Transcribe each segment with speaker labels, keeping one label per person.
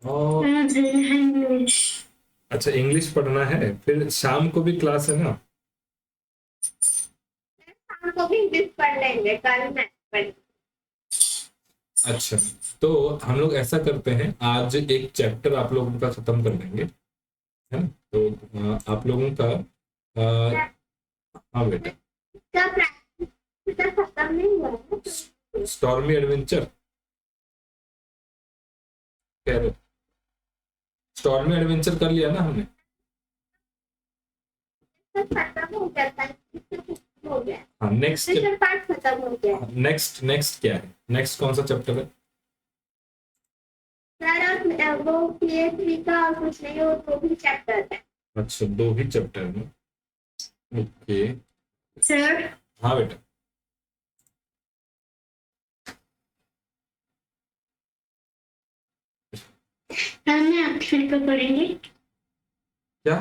Speaker 1: और
Speaker 2: इंग्लिश।
Speaker 1: अच्छा, इंग्लिश पढ़ना है, फिर शाम को भी क्लास है ना?
Speaker 2: शाम को भी इंग्लिश पढ़ लेंगे, कल मैथ पढ़।
Speaker 1: अच्छा, तो हम लोग ऐसा करते हैं, आज एक चैप्टर आप लोगों का खत्म कर देंगे, है ना? तो आप लोगों का हाँ बेटा।
Speaker 2: इसका प्रैक्टिस खत्म नहीं हुआ है।
Speaker 1: स्टॉर्मी एडवेंचर कह रहे? स्टॉर्मी एडवेंचर कर लिया ना हमने?
Speaker 2: खत्म हो गया था, हो गया।
Speaker 1: हाँ, नेक्स्ट।
Speaker 2: सेशन पार्ट खत्म हो गया।
Speaker 1: नेक्स्ट नेक्स्ट क्या है? नेक्स्ट कौन सा चैप्टर है?
Speaker 2: सर वो PhD का कुछ नहीं, वो दो भी चैप्टर है।
Speaker 1: अच्छा, दो ही चैप्टर में। ओके।
Speaker 2: सर
Speaker 1: हाँ बेटा।
Speaker 2: हमने अक्षर को पढ़ेंगे।
Speaker 1: क्या?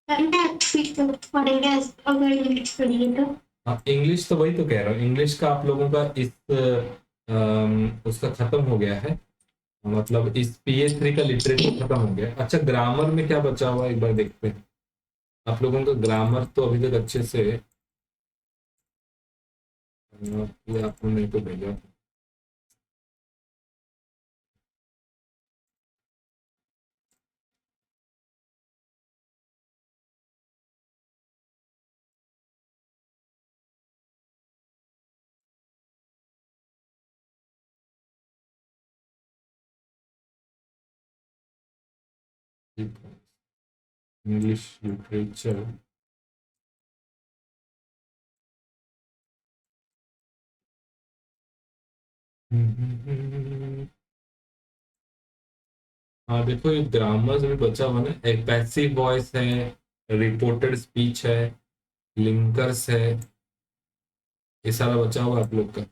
Speaker 2: हमने अक्षर को पढ़ेंगे अगर इंग्लिश पढ़िए तो।
Speaker 1: हाँ, इंग्लिश तो वही तो कह रहा हूँ, इंग्लिश का आप लोगों का इस उसका खत्म हो गया है, मतलब इस PA3 का लिटरेचर खत्म हो गया है। अच्छा, ग्रामर में क्या बचा हुआ है एक बार देखते हैं। आप लोगों का ग्रामर तो अभी तक अच्छे से ये आपने मेरे को भेजा था। English literature. हाँ देखो, ये ग्रामर भी बचा हुआ ना, एक पैसिव वॉइस है, रिपोर्टेड स्पीच है, लिंकर्स है, ये सारा बचा हुआ आप लोग का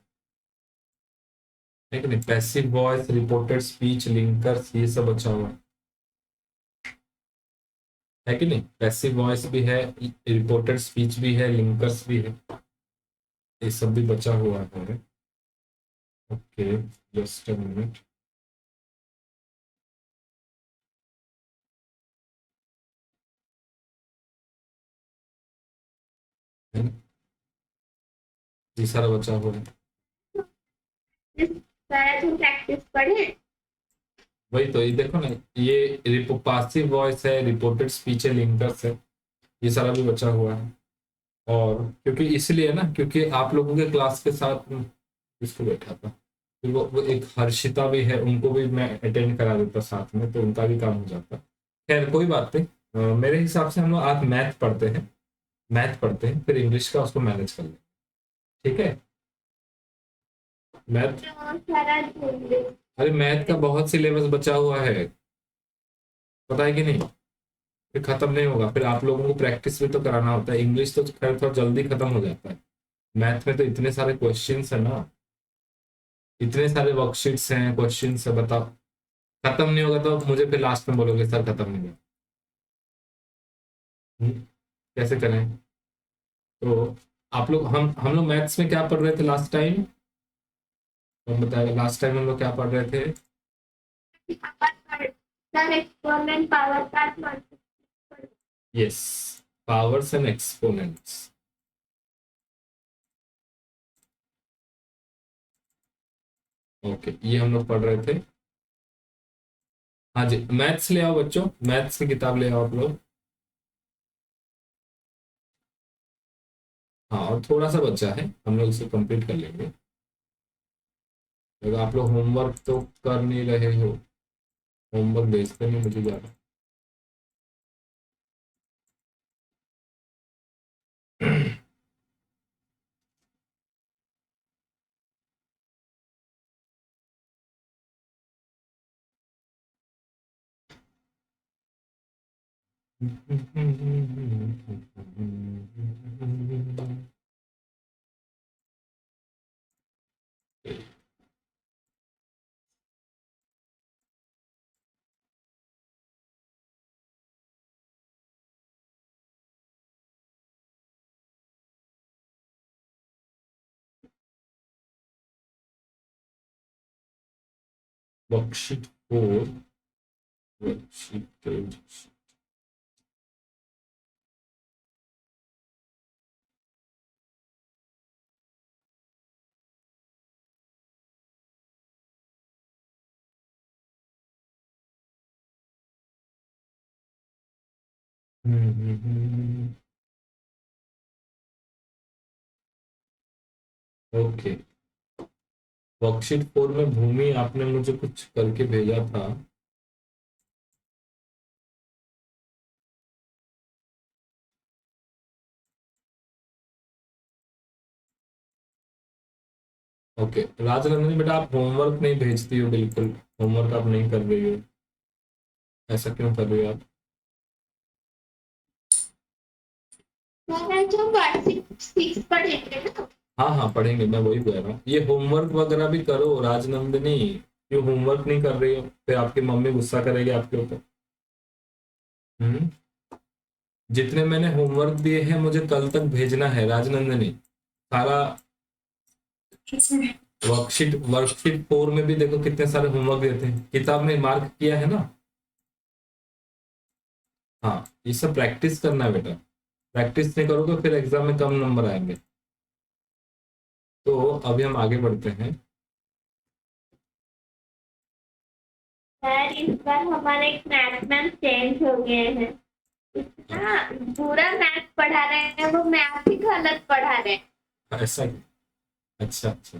Speaker 1: है कि नहीं? Passive voice, reported speech, linkers, ये सब बचा हुआ है कि नहीं? पैसिव वॉइस भी है, रिपोर्टेड स्पीच भी है, लिंकर्स भी है, ये सब भी बचा हुआ है। Okay, just a minute. ये सारा बचा हुआ है।
Speaker 2: सारा दिन प्रैक्टिस पढ़े।
Speaker 1: वही तो, ये देखो ना, ये पासिव वॉइस है, रिपोर्टेड स्पीच है, लिंकर्स है, ये सारा भी बचा हुआ है। और क्योंकि इसलिए ना, क्योंकि आप लोगों के क्लास के साथ इसको बैठा था, फिर वो एक हर्षिता भी है, उनको भी मैं अटेंड करा देता साथ में, तो उनका भी काम हो जाता। खैर कोई बात नहीं। मेरे हिसाब से हम लोग आज मैथ पढ़ते हैं, मैथ पढ़ते हैं, फिर इंग्लिश का उसको मैनेज कर लें। ठीक है? मैथ।
Speaker 2: सारा दिन
Speaker 1: अरे मैथ का बहुत सिलेबस बचा हुआ है, पता है कि नहीं? फिर खत्म नहीं होगा, फिर आप लोगों को प्रैक्टिस भी तो कराना होता है। इंग्लिश तो खैर थोड़ा जल्दी खत्म हो जाता है, मैथ में तो इतने सारे क्वेश्चंस है ना, इतने सारे वर्कशीट्स हैं, क्वेश्चंस है, बताओ। खत्म नहीं होगा तो मुझे फिर लास्ट में बोलोगे सर खत्म नहीं हुआ। कैसे करें? तो आप लोग, हम लोग मैथ्स में क्या पढ़ रहे थे लास्ट टाइम? हम बताए, लास्ट टाइम हम लोग क्या पढ़ रहे थे?
Speaker 2: सर एक्सपोनेंट पावर का
Speaker 1: yes, powers and exponents. Okay, ये हम लोग पढ़ रहे थे। हाँ जी, मैथ्स ले आओ बच्चों, मैथ्स की किताब ले आओ आप लोग। हाँ, और थोड़ा सा बच्चा है, हम लोग इसे कंप्लीट कर लेंगे। अगर आप लोग होमवर्क तो कर नहीं रहे हो, होमवर्क भेजते नहीं मुझे ज़्यादा। Worksheet 4, worksheet okay. वर्कशीट 4 में भूमि आपने मुझे कुछ करके भेजा था। ओके राजनंदिनी बेटा, आप होमवर्क नहीं भेजती हो, बिल्कुल होमवर्क आप नहीं कर रही हो, ऐसा क्यों कर रही हो आप?
Speaker 2: जो वर्कशीट 6 पढ़ेंगे ना।
Speaker 1: हाँ हाँ पढ़ेंगे, मैं वही कह रहा हूँ, ये होमवर्क वगैरह भी करो राजनंदिनी। क्यों होमवर्क नहीं कर रही हो? फिर आपकी मम्मी गुस्सा करेगी आपके ऊपर। हम्म। जितने मैंने होमवर्क दिए हैं मुझे कल तक भेजना है राजनंदिनी, सारा। वर्कशीट वर्कशीट 4 में भी देखो कितने सारे होमवर्क देते हैं, किताब में मार्क किया है ना। हाँ ये सब प्रैक्टिस करना है बेटा, प्रैक्टिस नहीं करोगे फिर एग्जाम में कम नंबर आएंगे। तो अभी हम आगे बढ़ते हैं।
Speaker 2: सर इस बार हमारे एक मैथ मैम चेंज हो गए हैं। इतना पूरा मैथ पढ़ा रहे हैं, वो मैथ ही गलत पढ़ा रहे हैं।
Speaker 1: ऐसा अच्छा अच्छा।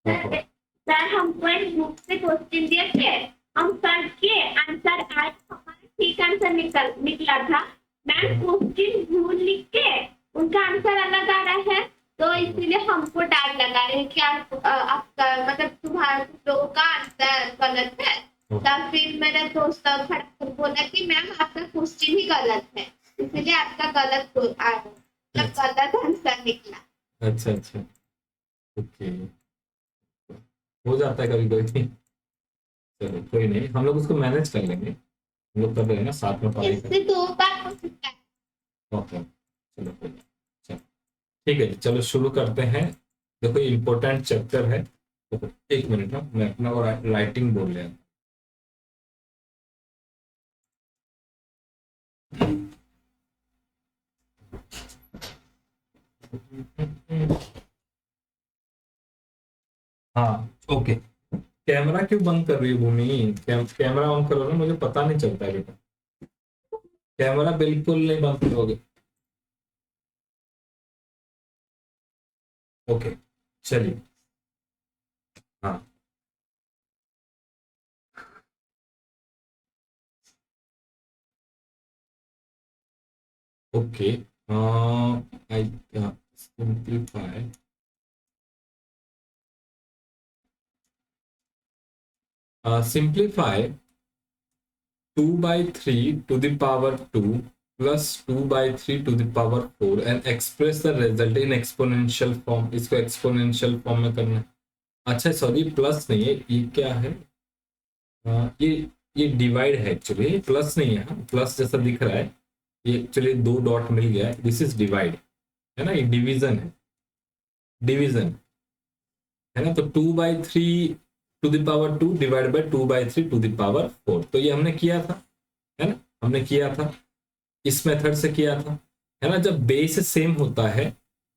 Speaker 2: सर सर हमको एक बुक से क्वेश्चन दिए थे, हम सर के आंसर आज हमारा ठीक आंसर निकला था। मैम क्वेश्चन भूल लिख के उनका आंसर अलग आ रहा है, तो इसीलिए हमको डांट लगा रहे हैं कि आपका मतलब तुम्हारा लोगों का आंसर गलत है। तब फिर मेरे दोस्त खड़ा कर बोला कि मैम आपका क्वेश्चन ही गलत है, इसलिए आपका गलत आंसर निकला।
Speaker 1: अच्छा अच्छा ओके, हो जाता है कभी कभी। चलो कोई नहीं, हम लोग उसको मैनेज कर लेंगे, हम लोग कर रहे हैं ना साथ में पढ़ाई कर।
Speaker 2: इससे 2 बार हो सकता है।
Speaker 1: ओके चलो कोई नहीं, चलो ठीक है जी, चलो शुरू करते हैं। देखो ये इम्पोर्टेंट चैप्टर है, तो एक मिनट ना मैं अपना राइटिंग बोल लिया। हाँ ओके। कैमरा क्यों बंद कर रही हो भूमि? कैमरा ऑन करो ना, मुझे पता नहीं चलता है बेटा, कैमरा बिल्कुल नहीं बंद करोगे। ओके चलिए। हाँ okay I simplify simplify 2 by 3 to the power 2 plus 2 by 3 to the power 4 and express the result in exponential form। इसको exponential form में करना है। अच्छा सॉरी प्लस नहीं है, ये क्या है? ये डिवाइड है एक्चुअली, प्लस नहीं है, प्लस जैसा दिख रहा है, ये एक्चुअली 2 डॉट मिल गया है, दिस इज डिवाइड, है ना, ये डिवीजन है, डिवीजन है ना। तो 2/3 to the power 2 divide by 2/3 to the power 4, तो ये हमने किया था, है ना, हमने किया था, इस मेथड से किया था, है ना। जब बेस सेम होता है,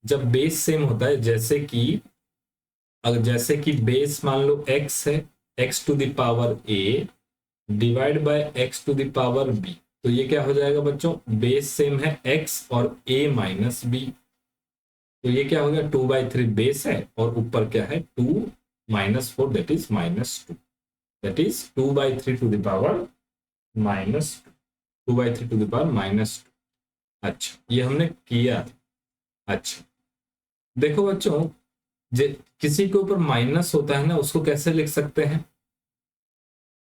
Speaker 1: जब बेस सेम होता है, जैसे कि अगर जैसे कि बेस मान लो x है, x to the power a divide by x to the power b, तो ये क्या हो जाएगा बच्चों, बेस सेम है x और a माइनस b, तो ये क्या हो गया, 2/3 बेस है और ऊपर क्या है 2 minus 4 that is -2, that is 2/3 to the power -2, 2/3 to the power -2। अच्छा ये हमने किया था। अच्छा देखो बच्चों, किसी के ऊपर माइनस होता है ना, उसको कैसे लिख सकते हैं,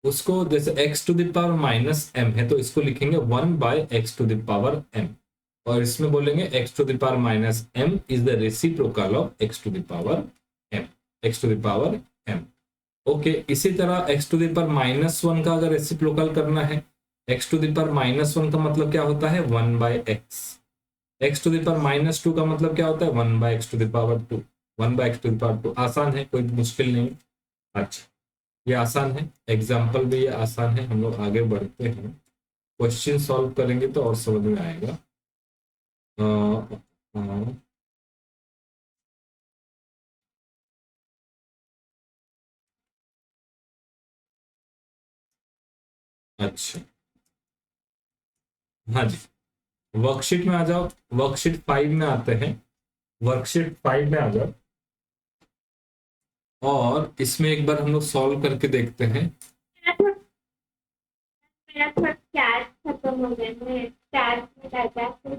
Speaker 1: उसको जैसे x to the power -m है तो इसको लिखेंगे 1/x to the power m, और इसमें बोलेंगे x to the power -m is the reciprocal of x to the power m, x to the power m। Okay इसी तरह x टू द पावर -1 का अगर रेसिप्रोकल करना है, x टू द पावर -1 का मतलब क्या होता है 1/x, x to the power -2 का मतलब क्या होता है 1/x to the power 2, 1/x to the power 2, आसान है, कोई मुश्किल नहीं। अच्छा ये आसान है, एग्जाम्पल भी ये आसान है। हम लोग आगे बढ़ते हैं, क्वेश्चन सॉल्व करेंगे तो और समझ में आएगा। अ, अ, अच्छा, हाँ जी, वर्कशीट में आ जाओ। वर्कशीट 5 में आते हैं, वर्कशीट 5 में आ जाओ और इसमें एक बार हम लोग सॉल्व करके देखते हैं।
Speaker 2: मेरा थोड़ा चार्ज खत्म हो गया, मैं चार्ज में लगा तो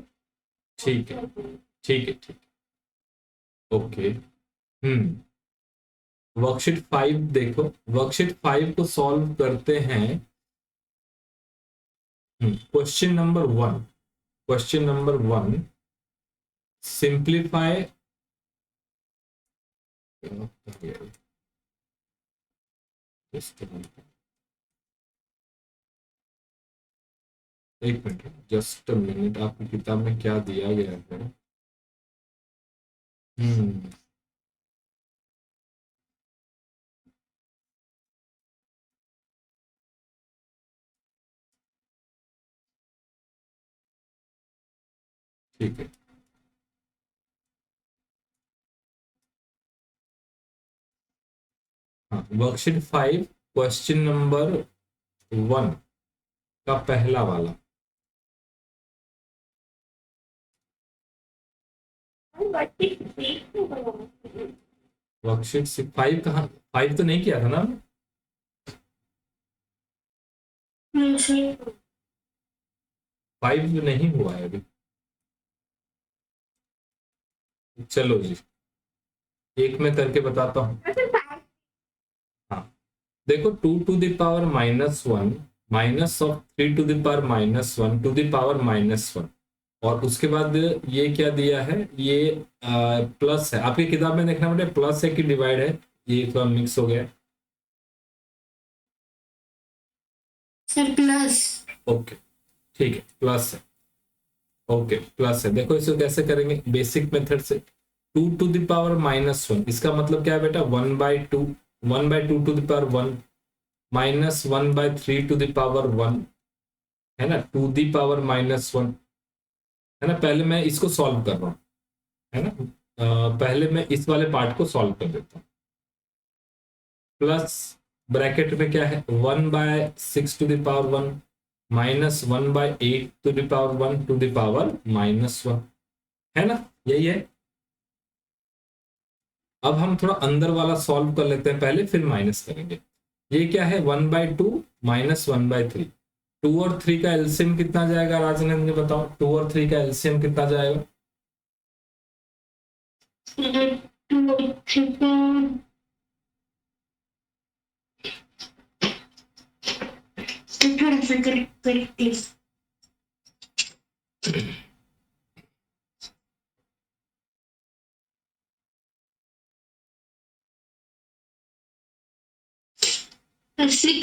Speaker 1: ठीक है, ठीक है, ठीक, ओके। वर्कशीट 5 देखो, वर्कशीट 5 को सॉल्व करते हैं। Question number 1, question number 1, simplify, एक मिनट, जस्ट मिनट, आपकी किताब में क्या दिया गया है? हम्म ठीक है, हाँ, वर्कशीट 5 क्वेश्चन नंबर 1 का पहला वाला। वर्कशीट 5 कहाँ, 5 तो नहीं किया था ना हमने?
Speaker 2: नहीं।
Speaker 1: 5 नहीं हुआ है अभी। चलो जी, एक में करके बताता हूँ। हाँ, देखो, 2 to the power -1 minus of 3 to the power -1 to the power -1, और उसके बाद ये क्या दिया है, ये प्लस है। आपकी किताब में देखना बेटा प्लस है कि डिवाइड है, ये थोड़ा मिक्स हो गया।
Speaker 2: Sir plus.
Speaker 1: ओके, ठीक है, प्लस है। ओके, प्लस है। देखो इसे कैसे करेंगे, बेसिक मेथड से। 2 to the power -1, इसका मतलब क्या है बेटा, 1/2, 1/2 to the power 1 -1/3 to the power 1, है ना, 2 the power -1, है ना। पहले मैं इसको सॉल्व कर रहा हूँ, है ना। पहले मैं इस वाले पार्ट को सॉल्व कर देता हूँ। प्लस ब्रैकेट में क्या है, 1/6 to the power 1 -1/8 to the power 1 to the power -1, है ना, यही है। अब हम थोड़ा अंदर वाला सॉल्व कर लेते हैं पहले, फिर माइनस करेंगे। ये क्या है, 1/2 -1/3। 2 और 3 का एलसीएम कितना जाएगा, राजनंद ने बताओ, 2 और 3 का एलसीएम कितना जाएगा?
Speaker 2: थोड़ा सा कर प्लीज। 6।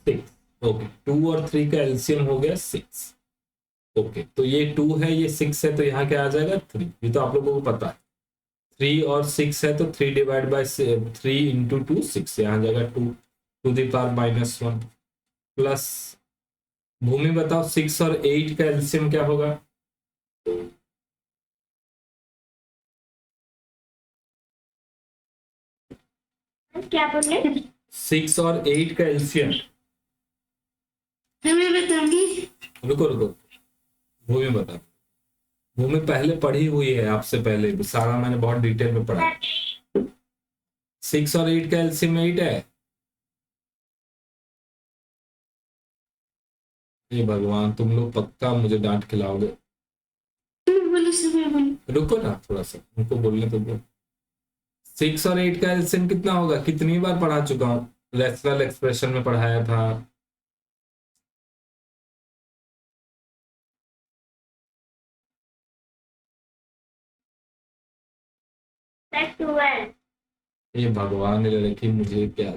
Speaker 1: 6, ओके। 2 और 3 का एलसीएम हो गया 6। ओके, तो ये 2 है, ये 6 है, तो यहाँ क्या आ जाएगा, 3। ये तो आप लोगों को पता है। 3 और 6 है तो 3 डिवाइड बाई 3 इंटू 2 6, यहाँ जाएगा 2 to the power -1 प्लस, भूमि बताओ 6 और 8 का एलसीएम क्या होगा?
Speaker 2: क्या बोले?
Speaker 1: 6 और 8 का एलसीएम।
Speaker 2: मैं बताऊंगी।
Speaker 1: रुको रुको, भूमि बता। भूमि पहले पढ़ी हुई है आपसे पहले भी, सारा मैंने बहुत डिटेल में पढ़ा। 6 और 8 का एलसीएम 8 है। ये भगवान, तुम लोग पक्का मुझे डांट खिलाओगे। रुको ना थोड़ा सा, उनको बोलने तो दो। 6 और 8 का एलसीएम कितना होगा, कितनी बार पढ़ा चुका हूँ, रैशनल एक्सप्रेशन में पढ़ाया था। ये भगवान ने रखी मुझे, क्या,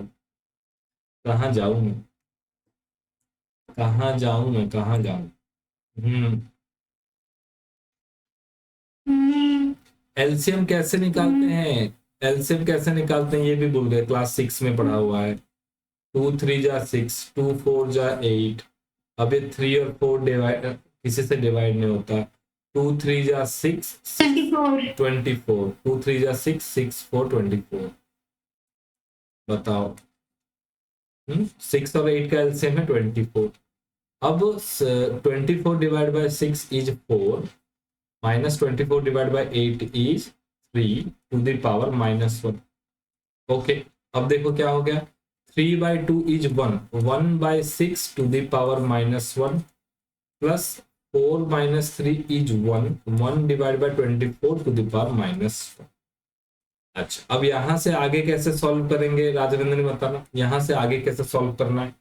Speaker 1: कहाँ जाऊं मैं, कहाँ जाऊं मैं, कहाँ जाऊं। एलसीएम कैसे निकालते हैं, एलसीएम कैसे निकालते हैं ये भी भूल गए, क्लास 6 में पढ़ा हुआ है। 2 3 जा 6, 2 4 जा 8। अब ये 3 और 4 डिवाइड किसी से डिवाइड नहीं होता। 2 3 जा 6,
Speaker 2: 24
Speaker 1: 24। 2 3 जा 6, 6 4 24। बताओ। 6 और 8 का एलसीएम है 24। अब 24 divide by 6 is 4, minus 24 divide by 8 is 3 to the power -1। Okay, अब देखो क्या हो गया। 3 by 2 is 1, 1 by 6 to the power -1 plus 4 minus 3 is 1, 1 divide by 24 to the power -1। अच्छा, अब यहां से आगे कैसे सॉल्व करेंगे राजवेंद्र ने बताना, यहां से आगे कैसे सॉल्व करना है।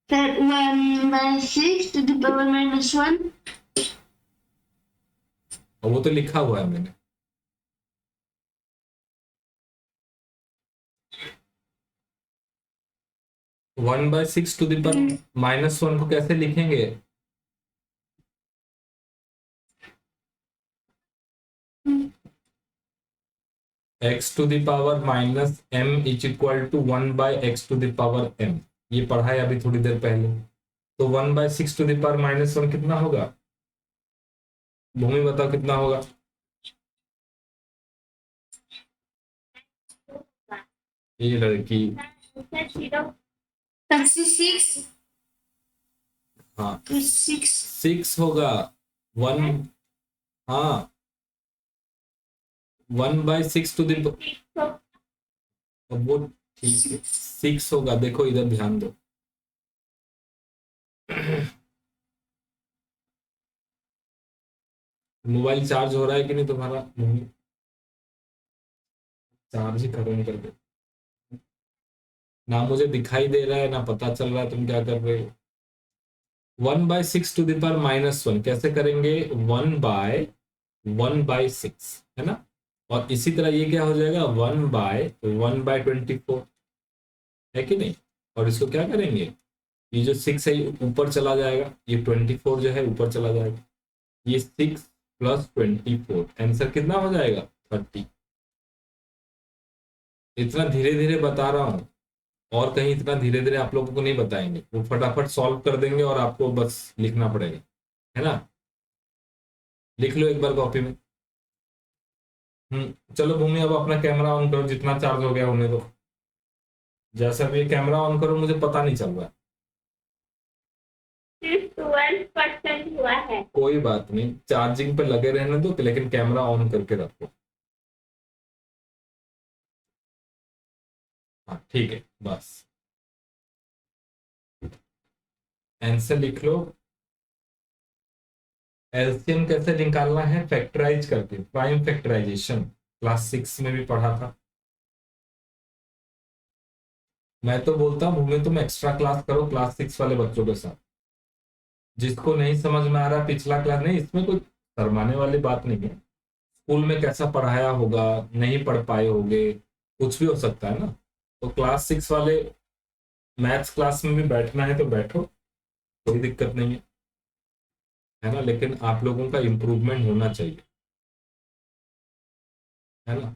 Speaker 2: That 1 by 6 to the power -1.
Speaker 1: और वो तो लिखा हुआ है मैंने। One by six to the power -1 को कैसे लिखेंगे। x to the power -m is equal to 1 by x to the power m। ये पढ़ा है अभी थोड़ी देर पहले। तो 1 बाय 6 टू द पावर -1 कितना होगा। भूमि बताओ कितना होगा। ये लड़की।
Speaker 2: 36
Speaker 1: हाँ
Speaker 2: 6
Speaker 1: 6 होगा। 1, हाँ 1 बाय 6 टू द, अब वो ठीक है 6 होगा। देखो इधर ध्यान दो। मोबाइल चार्ज हो रहा है कि नहीं तुम्हारा। चार्ज ही खत्म कर दो। ना मुझे दिखाई दे रहा है ना पता चल रहा है तुम क्या कर रहे हो। 1 बाय 6 टू द पावर -1 कैसे करेंगे। 1/1/6 है ना। और इसी तरह ये क्या हो जाएगा 1/1/24 है कि नहीं। और इसको क्या करेंगे, ये जो 6 है ये ऊपर चला जाएगा, ये 24 जो है ऊपर चला जाएगा। ये 6 प्लस 24 आंसर कितना हो जाएगा 30। इतना धीरे धीरे बता रहा हूँ, और कहीं इतना धीरे धीरे आप लोगों को नहीं बताएंगे, वो फटाफट सॉल्व कर देंगे और आपको बस लिखना पड़ेगा, है ना। लिख लो एक बार कॉपी में। चलो भूमि अब अपना कैमरा ऑन करो, जितना चार्ज हो गया होने दो। जैसा भी कैमरा ऑन करो मुझे पता नहीं चल रहा है।
Speaker 2: 12% हुआ है।
Speaker 1: कोई बात नहीं, चार्जिंग पे लगे रहने दो, लेकिन कैमरा ऑन करके रखो। हाँ ठीक है बस। आंसर लिख लो। एलसीएम कैसे निकालना है, फैक्टराइज करके, प्राइम फैक्टराइजेशन क्लास 6 में भी पढ़ा था। मैं तो बोलता हूँ भूमि तुम एक्स्ट्रा क्लास करो क्लास 6 वाले बच्चों के साथ। जिसको नहीं समझ में आ रहा पिछला क्लास, नहीं इसमें कोई शर्माने वाली बात नहीं है। स्कूल में कैसा पढ़ाया होगा, नहीं पढ़ पाए होगे, कुछ भी हो सकता है ना। तो क्लास 6 वाले मैथ्स क्लास में भी बैठना है तो बैठो, कोई दिक्कत नहीं है ना। लेकिन आप लोगों का इम्प्रूवमेंट होना चाहिए, है ना।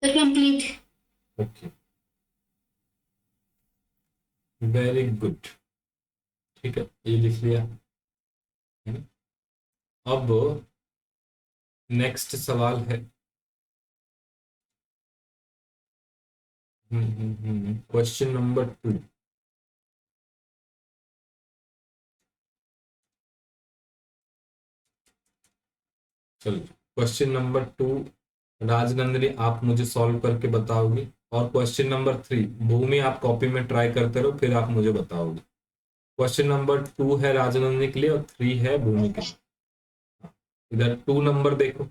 Speaker 2: Complete.
Speaker 1: Okay very good. ठीक है ये लिख लिया, है ना। अब नेक्स्ट सवाल है। Question number 2। चलो क्वेश्चन नंबर 2 राजनंदिनी आप मुझे सॉल्व करके बताओगी। और क्वेश्चन नंबर 3 भूमि आप कॉपी में ट्राई करते रहो, फिर आप मुझे बताओगे। क्वेश्चन नंबर 2 है राजनंदिनी के लिए और 3 है भूमि के लिए। इधर 2 नंबर देखो।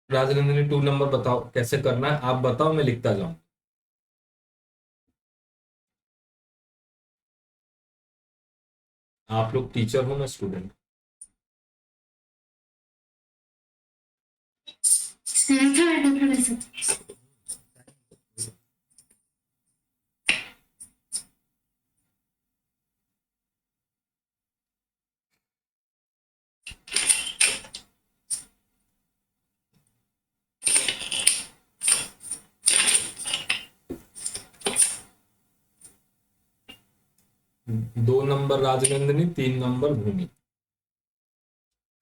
Speaker 1: राजनंदिनी 2 नंबर बताओ कैसे करना है, आप बताओ, मैं लिखता जाऊं। आप लोग टीचर हो, मैं स्टूडेंट। दो नंबर राजनंदिनी, 3 नंबर भूमि।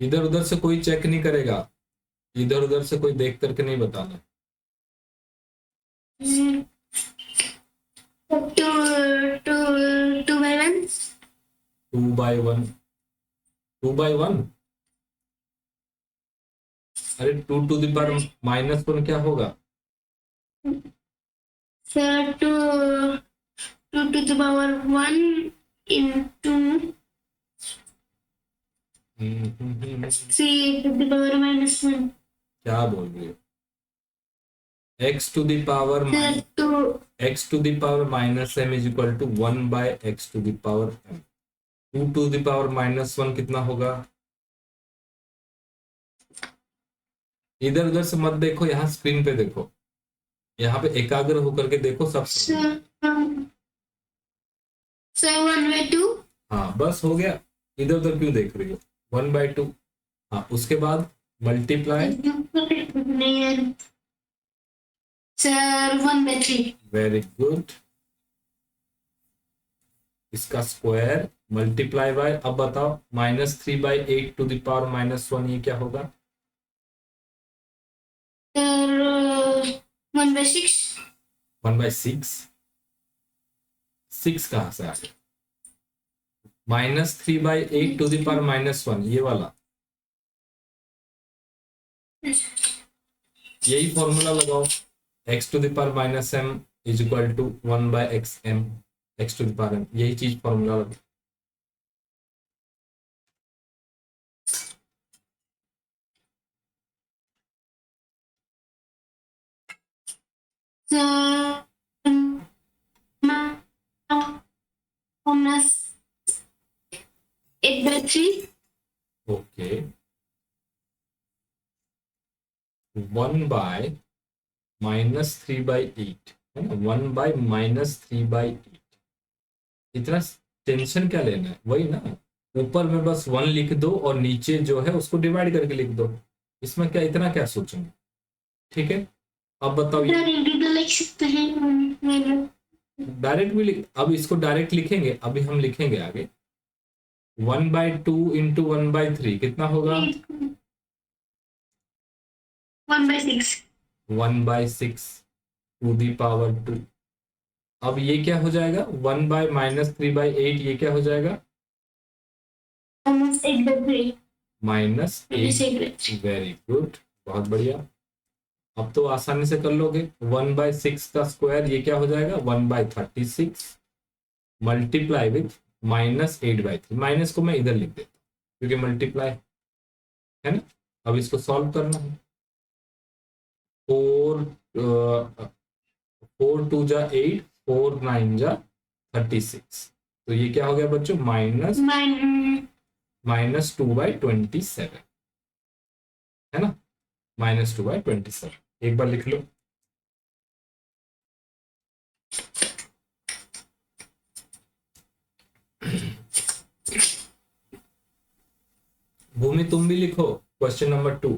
Speaker 1: इधर उधर से कोई चेक नहीं करेगा, इधर उधर से कोई देख करके नहीं बताना। 2 by 1। 2 by 1। अरे 2 to the power -1 क्या होगा?
Speaker 2: Sir, 2 to the power 1 into 3 to the power -1.
Speaker 1: क्या बोल रही हो? x to the power
Speaker 2: Sir, 2
Speaker 1: x to the power -m is equal to 1 by x to the power m। 2 to the power -1 कितना होगा? इधर उधर से मत देखो, यहाँ स्क्रीन पे देखो, यहाँ पे एकाग्र होकर के देखो सब।
Speaker 2: Sir, 1/2।
Speaker 1: हाँ बस हो गया, इधर उधर क्यों देख रही हो? 1/2। हाँ उसके बाद मल्टीप्लाई।
Speaker 2: सर 1/3।
Speaker 1: Very good. इसका स्क्वायर मल्टीप्लाई बाय, अब बताओ -3/8 to the power -1 ये क्या होगा?
Speaker 2: सर 1/6।
Speaker 1: 1/6। 6 कहाँ से आ गया? -3/8 to the power -1 ये वाला, यही फॉर्मूला लगाओ। x to the power -m is equal to 1 by xm, x to the power m, यही चीज फॉर्मूला लगाओ।
Speaker 2: -8/3।
Speaker 1: ओके, 1 by -3/8 है ना, 1 by -3/8। इतना टेंशन क्या लेना है, वही ना, ऊपर में बस 1 लिख दो और नीचे जो है उसको डिवाइड करके लिख दो, इसमें क्या इतना क्या सोचेंगे। ठीक है, अब बताओ ये
Speaker 2: लिख सकते हैं।
Speaker 1: डायरेक्ट भी अब इसको डायरेक्ट लिखेंगे, अभी हम लिखेंगे आगे। 1/2 इंटू 1/3 कितना होगा?
Speaker 2: 1/6।
Speaker 1: 1/6 टू दी पावर 2। अब ये क्या हो जाएगा? 1 by -3/8 ये क्या हो जाएगा?
Speaker 2: -8/3।
Speaker 1: -8। वेरी गुड, बहुत बढ़िया। अब तो आसानी से कर लोगे। 1/6 का स्क्वायर ये क्या हो जाएगा? 1/36 मल्टीप्लाई विथ -8/3। माइनस को मैं इधर लिख देता हूँ क्योंकि मल्टीप्लाई है ना। अब इसको सॉल्व करना है। 4 2 जा 8, 4 9 जा 36। तो ये क्या हो गया बच्चों? -2/27 है ना, -2/27। एक बार लिख लो। भूमि तुम भी लिखो क्वेश्चन नंबर 2।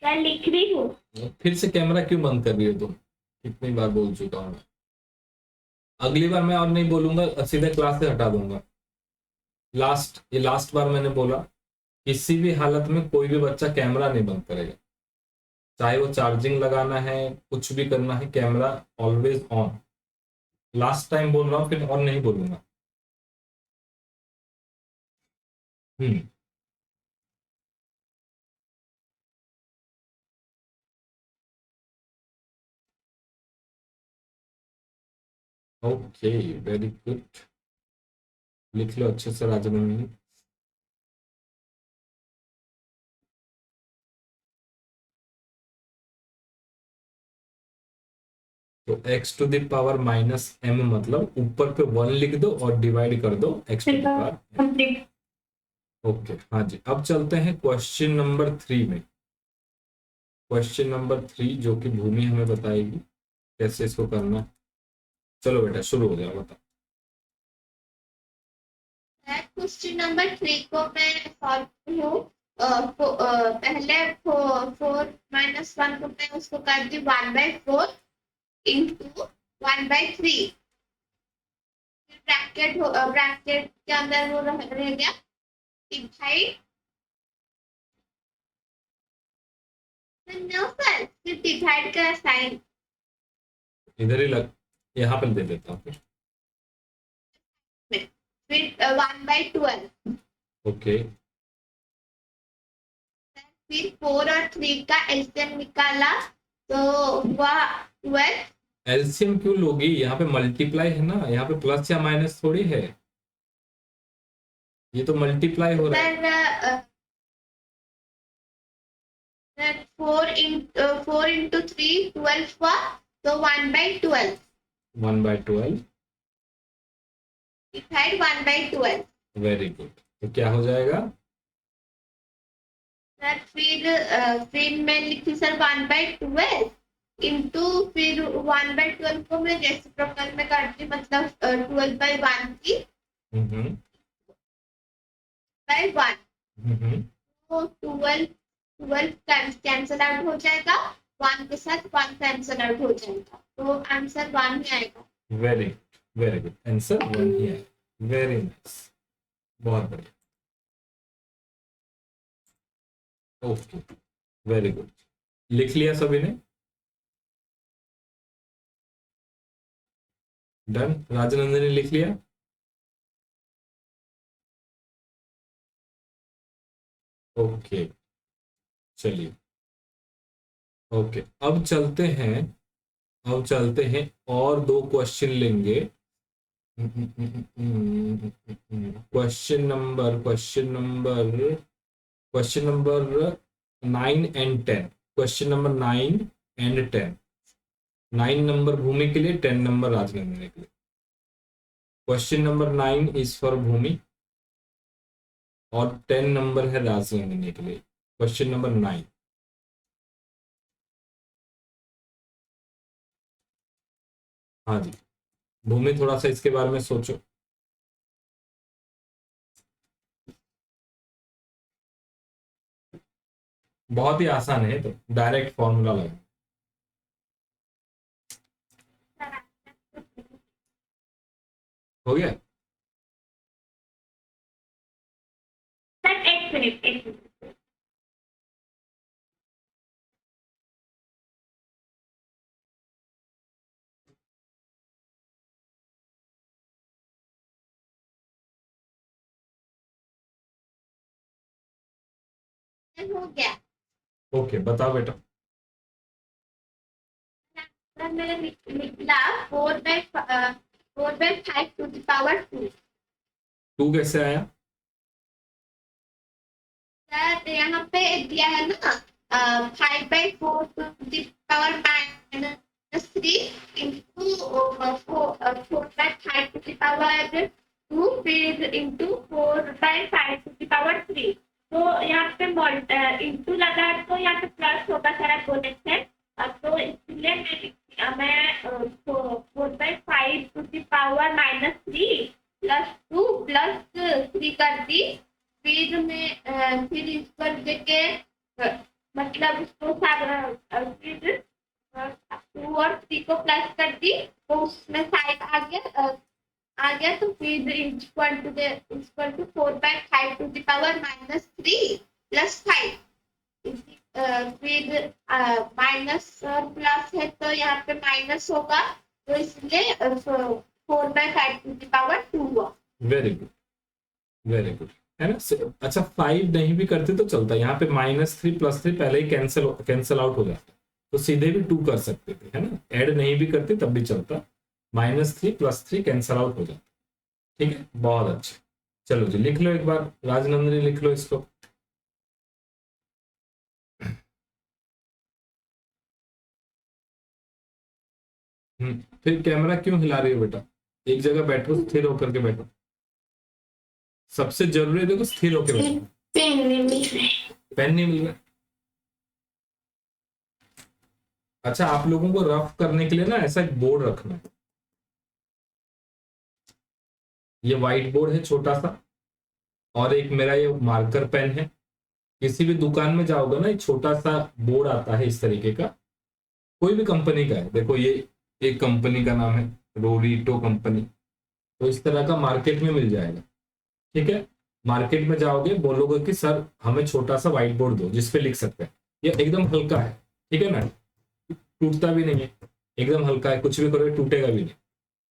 Speaker 2: मैं लिख रही हूँ।
Speaker 1: फिर से कैमरा क्यों बंद कर रही हो तुम? कितनी बार बोल चुका हूँ मैं। अगली बार मैं और नहीं बोलूंगा, सीधे क्लास से हटा दूंगा। ये लास्ट बार मैंने बोला, किसी भी हालत में कोई भी बच्चा कैमरा नहीं बंद करेगा, चाहे वो चार्जिंग लगाना है, कुछ भी करना है, camera always on. Last time बोल रहा हूँ, फिर ऑन नहीं बोलूंगा। Okay, very good. लिख लो अच्छे से राजनंदिनी। तो x to the power minus m मतलब ऊपर पे 1 लिख दो और डिवाइड कर दो x to the power.
Speaker 2: Complete.
Speaker 1: Okay, हाँ जी। अब चलते हैं क्वेश्चन नंबर 3 में। क्वेश्चन नंबर 3 जो कि भूमि हमें बताएगी कैसे इसको करना है। चलो बेटा शुरू हो जाओ, बताओ।
Speaker 2: क्वेश्चन नंबर 3 को मैं सॉल्व हूँ। पहले 4 - 1 को मैं उसको कर दी 1/4 इंटू 1/3। ब्रैकेट के अंदर वो रह गया डिवाइड। नो सर, सिर्फ डिवाइड का साइन।
Speaker 1: इधर ही लग, यहाँ पे दे देता हूँ
Speaker 2: फिर 1/12।
Speaker 1: ओके,
Speaker 2: फिर 4 और 3 का एलसीएम निकाला तो हुआ 12।
Speaker 1: एलसीएम क्यों लोगी? यहाँ पे मल्टीप्लाई है ना, यहाँ पे प्लस या माइनस थोड़ी है, ये तो मल्टीप्लाई हो रहा है।
Speaker 2: सर 4 इंटू 3 12 हुआ तो 1/12
Speaker 1: 1/12
Speaker 2: डिवाइड 1/12।
Speaker 1: Very good. तो क्या हो जाएगा?
Speaker 2: सर फिर मैं लिखी सर 1/12 इंटू फिर 1/12 को मैं रेसिप्रोकल में करती, मतलब 12/1 की
Speaker 1: हम्म
Speaker 2: 1/1।
Speaker 1: हम्म
Speaker 2: तो 12 कैंसल आउट हो जाएगा, 1 के साथ 1 कैंसल आउट हो जाएगा, तो आंसर 1 ही आएगा।
Speaker 1: Very good, very good. Answer 1 ही है। वेरी नाइस, बहुत बढ़िया। Okay, very good. लिख लिया सभी ने? डन। राजनंदिनी लिख लिया? ओके, चलिए। ओके, अब चलते हैं, अब चलते हैं और दो क्वेश्चन लेंगे। Question number 9 and 10। Question number 9 and 10। 9 number Bhoomi के लिए, 10 नंबर राजनंदिनी के लिए। Question number 9 is for Bhoomi और 10 नंबर है राजनंदिनी के लिए। Question number 9। हाँ जी, भूमि थोड़ा सा इसके बारे में सोचो। बहुत ही आसान है, तो डायरेक्ट फॉर्मूला लगा। हो गया?
Speaker 2: सर एक मिनट। हो गया।
Speaker 1: ओके, बताओ बेटा।
Speaker 2: सर मैंने निकला 4/5 टू द पावर 2।
Speaker 1: 2 कैसे आया?
Speaker 2: सर यहाँ पे दिया है ना 5/4 to the power -3 into 4/5 to the power 2 फिर इंटू 4/5 टू द पावर 3। तो यहाँ पे इंटू लगा तो यहाँ पे प्लस होगा सारा बोले थे। तो इसलिए मैं 4/5 टू द पावर -3 +2 +3 कर दी। फिर इस पर देके मतलब उसको फिर 2 और 3 को प्लस कर दी तो उसमें साइड आ गया तो फिर equal to 4/5 to the power -3 +5। फिर माइनस और प्लस है तो यहाँ पे माइनस होगा, तो इसलिए 4/5 टू द पावर 2 हुआ।
Speaker 1: वेरी गुड, वेरी गुड, है ना? अच्छा, 5 नहीं भी करते तो चलता, यहाँ पे -3 +3 पहले ही कैंसल आउट हो जाता, तो सीधे भी 2 कर सकते थे, है ना? ऐड नहीं भी करते तब भी चलता। -3 +3 कैंसल आउट हो जाता है। ठीक है, बहुत अच्छा। चलो जी लिख लो एक बार, राजनंदिनी लिख लो इसको। फिर कैमरा क्यों हिला रही हो बेटा? एक जगह बैठो, स्थिर होकर के बैठो। सबसे जरूरी देखो स्थिर होकर बैठो।
Speaker 2: पेन नहीं मिल रहा है।
Speaker 1: पेन नहीं मिल रहा। अच्छा, आप लोगों को रफ करने के लिए ना ऐसा एक बोर्ड रखना है। ये व्हाइट बोर्ड है छोटा सा, और एक मेरा ये मार्कर पेन है। किसी भी दुकान में जाओगे ना, एक छोटा सा बोर्ड आता है इस तरीके का, कोई भी कंपनी का है। देखो ये एक कंपनी का नाम है रोरीटो कंपनी, तो इस तरह का मार्केट में मिल जाएगा। ठीक है, मार्केट में जाओगे, बोलोगे कि सर हमें छोटा सा व्हाइट बोर्ड दो जिसपे लिख सकते हैं। ये एकदम हल्का है, ठीक है ना, टूटता भी नहीं है, एकदम हल्का है, कुछ भी करोगे टूटेगा भी नहीं,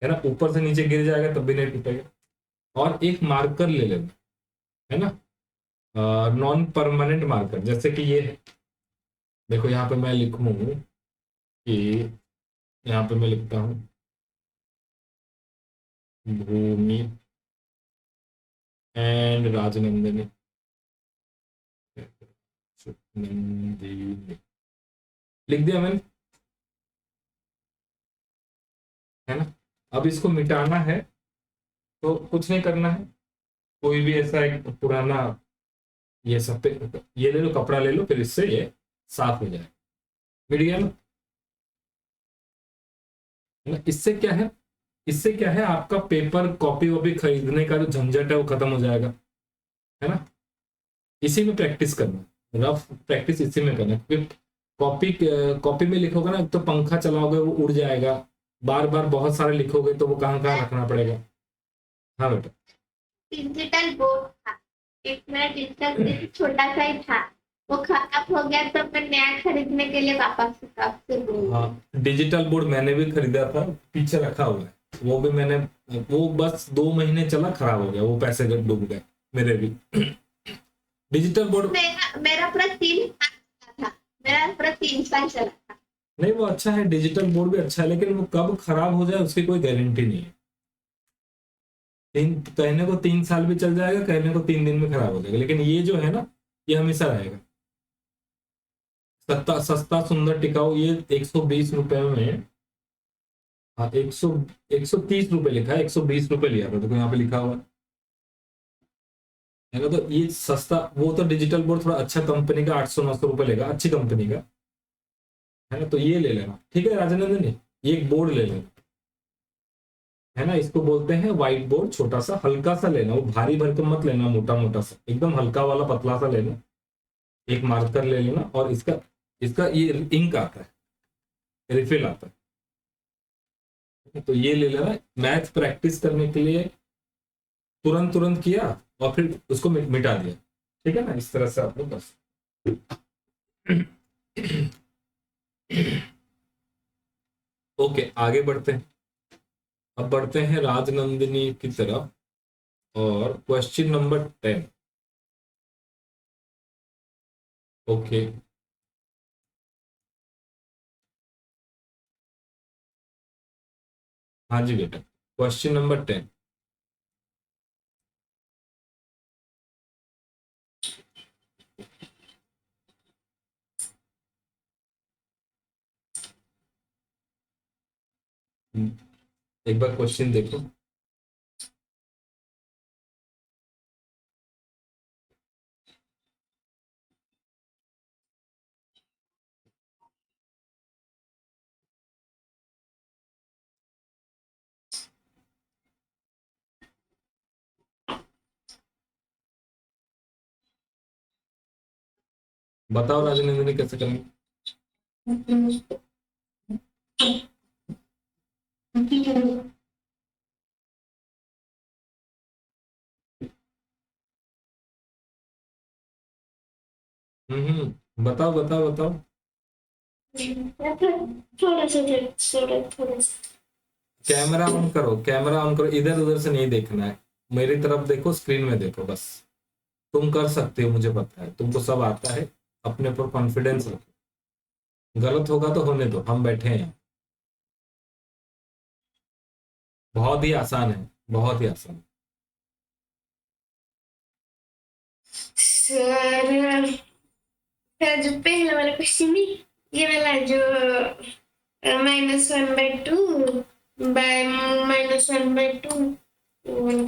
Speaker 1: है ना, ऊपर से नीचे गिर जाएगा तब भी नहीं टूटेगा। और एक मार्कर ले लेना, है ना, नॉन परमानेंट मार्कर, जैसे कि ये है। देखो यहाँ पे मैं लिखूं कि, यहाँ पे मैं लिखता हूँ भूमि एंड राजनंदिनी, नंदिनी लिख दिया मैंने, है ना। अब इसको मिटाना है तो कुछ नहीं करना है, कोई भी ऐसा एक पुराना ये सब पे ये ले लो, कपड़ा ले लो, फिर इससे ये साफ हो जाए। मिट गया ना? है ना? इससे क्या है, इससे क्या है, आपका पेपर कॉपी वॉपी खरीदने का जो झंझट है वो खत्म हो जाएगा, है ना। इसी में प्रैक्टिस करना, रफ प्रैक्टिस इसी में करना, क्योंकि कॉपी कॉपी में लिखोगे ना तो पंखा चलाओगे वो उड़ जाएगा, बार बार बहुत सारे लिखोगे तो वो कहाँ कहाँ रखना पड़ेगा। हाँ बेटा।
Speaker 2: डिजिटल बोर्ड था, एक मेरा डिजिटल छोटा सा ही था, वो खराब हो गया तो मैं नया खरीदने के लिए वापस आपसे बोल।
Speaker 1: हाँ, डिजिटल बोर्ड मैंने भी खरीदा था, पीछे रखा हुआ है, वो भी मैंने, वो बस 2 महीने चला, खराब हो गया, वो पैसे डूब गए मेरे भी। डिजिटल बोर्ड
Speaker 2: मेरा पूरा 3 साल चला था, मेरा पूरा 3 साल चला था।
Speaker 1: नहीं, वो अच्छा है, डिजिटल बोर्ड भी अच्छा है, लेकिन वो कब खराब हो जाए उसकी कोई गारंटी नहीं है। कहने को 3 साल भी चल जाएगा, कहने को 3 दिन में खराब हो जाएगा, लेकिन ये जो है ना, ये हमेशा रहेगा। सस्ता सस्ता सुंदर टिकाऊ, ये 120 रुपए में, हाँ 130 रुपए लिखा है, 120 रुपए लिया था, तो यहाँ पे लिखा हुआ है ना। तो ये सस्ता, वो तो डिजिटल बोर्ड थोड़ा अच्छा कंपनी का 800-900 रुपए लेगा, अच्छी कंपनी का, है ना। तो ये ले लेना, ठीक है राजनंदन, ये एक बोर्ड ले लेना, है ना। इसको बोलते हैं व्हाइट बोर्ड, छोटा सा हल्का सा लेना, वो भारी भरकम मत लेना, मोटा मोटा सा, एकदम हल्का वाला पतला सा लेना। एक मार्कर ले लेना, और इसका इसका ये इंक आता है, रिफिल आता है, तो ये ले लेना। मैथ प्रैक्टिस करने के लिए तुरंत तुरंत किया और फिर उसको मिटा दिया, ठीक है ना, इस तरह से आप लोग बस। ओके, आगे बढ़ते हैं। अब बढ़ते हैं राजनंदिनी की तरफ, और क्वेश्चन नंबर 10। ओके, हाँ जी बेटा, क्वेश्चन नंबर 10। एक बार क्वेश्चन देखो। बताओ राजनंदिनी कैसे करेंगे। बताओ बताओ बताओ।
Speaker 2: थोड़ा सा थोड़ा सा।
Speaker 1: कैमरा ऑन करो, कैमरा ऑन करो, इधर उधर से नहीं देखना है, मेरी तरफ देखो, स्क्रीन में देखो बस। तुम कर सकते हो, मुझे पता है तुमको सब आता है, अपने पर कॉन्फिडेंस रखो, गलत होगा तो होने दो, हम बैठे हैं। बहुत ही आसान है, बहुत ही आसान।
Speaker 3: सर सर जो पहला वाला क्वेश्चन नहीं, ये वाला जो -1/2 -1/2